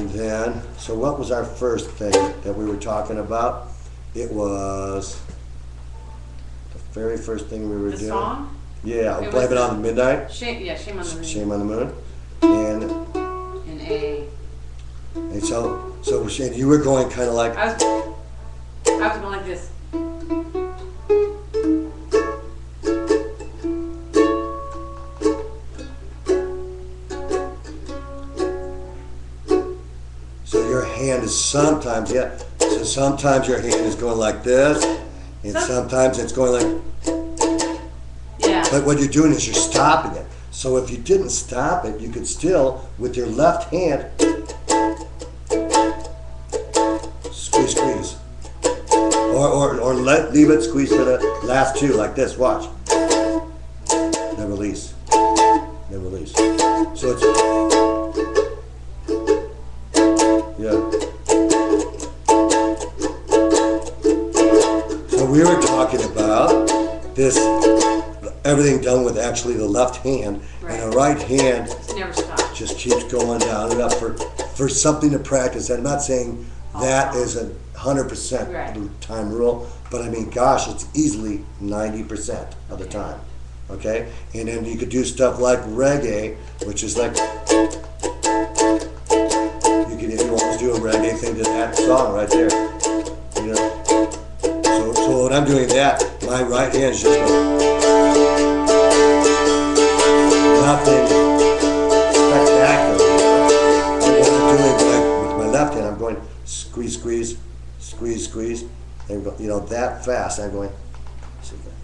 And then, so what was our first thing that we were talking about? It was the very first thing we were doing. The song? Yeah, It Blame was It on the Midnight. Yeah, Shame on the Moon. Shame on the Moon. And In A. and so Shane, you were going kind of like, I was going like this. so your hand is sometimes, yeah, so sometimes your hand is going like this, and sometimes it's going like, Yeah. but what you're doing is you're stopping it. So if you didn't stop it, you could still, with your left hand, squeeze, squeeze. Or leave it, squeeze for the last two, like this, watch. Then release. Then release. So it's, yeah. So we were talking about this, everything done with actually the left hand, Right. and the right hand It's never stopped. just keeps going down and up for something to practice. I'm not saying that is a 100% Right. time rule, but I mean, gosh, it's easily 90% of the time. Okay, and then you could do stuff like reggae, which is like you could, if you want to do a reggae thing to that song right there, you know. So when I'm doing that, my right hand is just going, nothing spectacular. And what I'm doing with my left hand, I'm going squeeze, squeeze, squeeze, squeeze, and go, you know, that fast. I'm going. See that?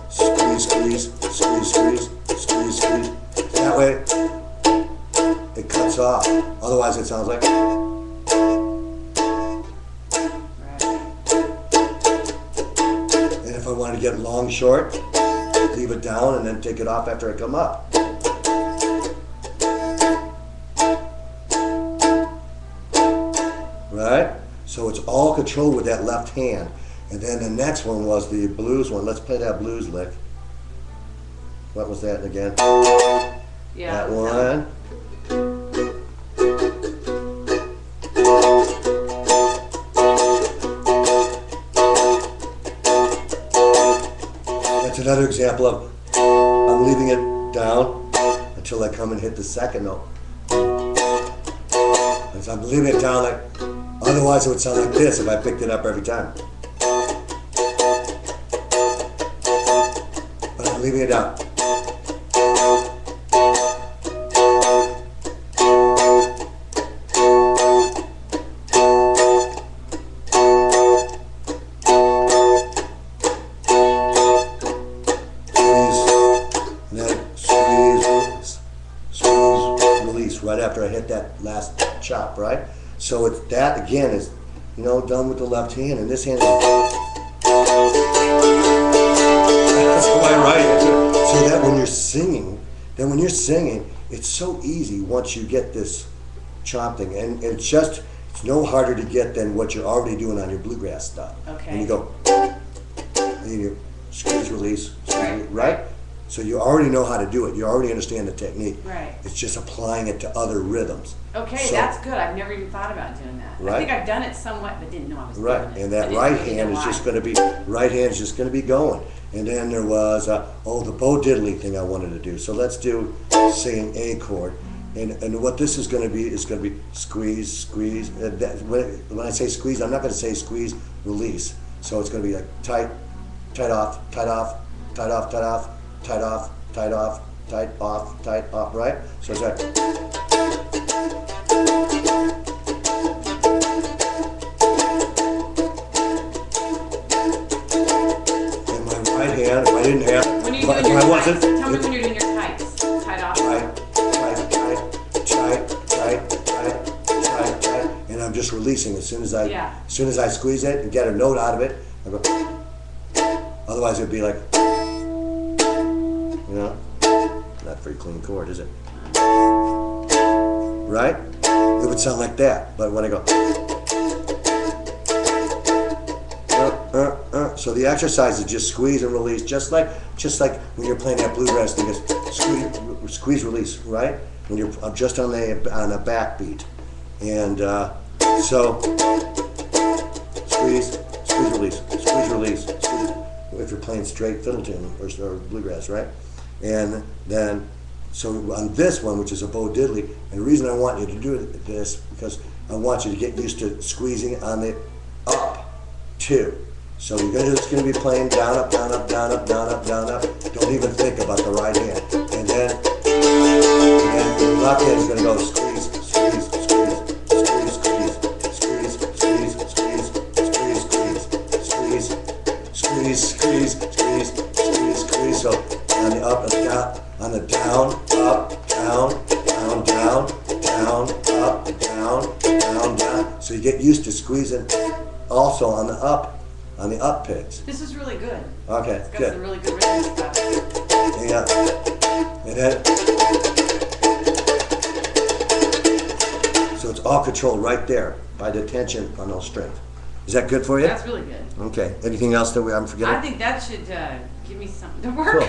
Squeeze, squeeze, squeeze, squeeze, squeeze, squeeze. That way, it cuts off. Otherwise, it sounds like. And if I want to get long, short, leave it down and then take it off after I come up. Right? So it's all controlled with that left hand. And then the next one was the blues one. Let's play that blues lick. What was that again? Yeah. That one. That's another example of I'm leaving it down until I come and hit the second note. And so I'm leaving it down like, otherwise it would sound like this if I picked it up every time. But I'm leaving it down. Right after I hit that last chop, right? So it's that again is, you know, done with the left hand, and this hand is that's my right hand. So that when you're singing, it's so easy once you get this chop thing, and it's no harder to get than what you're already doing on your bluegrass stuff. Okay. And you go, and you squeeze, release, squeeze, right? So you already know how to do it. You already understand the technique. Right. It's just applying it to other rhythms. Okay, So- that's good. I've never even thought about doing that. Right. I think I've done it somewhat, but didn't know I was Right, doing it. and that I didn't right really hand know is just why. going to be going. And then there was the Bo Diddley thing I wanted to do. So let's do singing A chord. And what this is going to be squeeze, squeeze. When I say squeeze, I'm not going to say squeeze, release. So it's going to be like tight, tight off, tight off, tight off, tight off, tight off, tight off, tight off, tight off, right? So it's like. And my right hand, if I didn't have, When you're if doing your I tights, wasn't, tell me when you're doing your tights. Tight off. tight, and I'm just releasing as soon as I squeeze it and get a note out of it. I go. Otherwise, it'd be like, you know, not a very clean chord, is it? Right? It would sound like that, but when I go, So the exercise is just squeeze and release, just like when you're playing that bluegrass thing. It's squeeze, release, right? When you're just on a backbeat, and so squeeze, release, squeeze, release. Squeeze, if you're playing straight fiddle tune or bluegrass, right? And then, so on this one, which is a Bo Diddley, and the reason I want you to do this because I want you to get used to squeezing on the up too. So you're just going to be playing down, up, down, up, down, up, down, up, down, up. Don't even think about the right hand. And then your left hand is going to go squeeze, squeeze, squeeze, squeeze, squeeze, squeeze, squeeze, squeeze, squeeze, squeeze, squeeze, squeeze, squeeze, squeeze, squeeze. So on the up and down, on the down, up, down, down, down, down, up, down, down, down. So you get used to squeezing also on the up picks. This is really good. Okay, It's got good. some really good rhythm stuff. Yeah. And then, so it's all controlled right there by the tension on those strings. Is that good for you? That's really good. Okay. Anything else that I'm forgetting? I think that should give me something to work Cool.